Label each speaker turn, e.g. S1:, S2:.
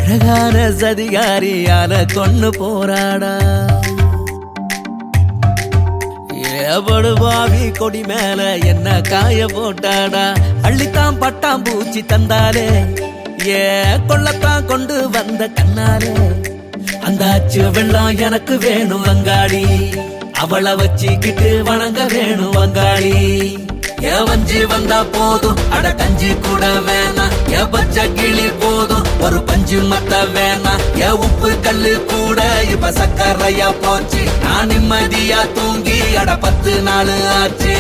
S1: அழகான சதிகாரியால கொண்டு போராடா ஏபடுவாவி கொடி மேல என்ன காய போட்டாடா அள்ளித்தான் பட்டாம் பூச்சி தந்தாலே ஏ கொள்ளத்தான் கொண்டு வந்த கண்ணாலே அந்த அச்சு வெள்ளம் எனக்கு வேணும் வங்காளி அவளை வச்சுக்கிட்டு வணங்க வேணும் வங்காளி ஏ வஞ்சி வந்தா போதும் அட கஞ்சி கூட வேணாம் ஏ பச்சை கிளி போதும் ஒரு பஞ்சு மத்த வேணாம் ஏ உப்பு கல்லு கூட இப்ப சக்கரையா போச்சு நான் நிம்மதியா தூங்கி அட 10 நாள் ஆச்சு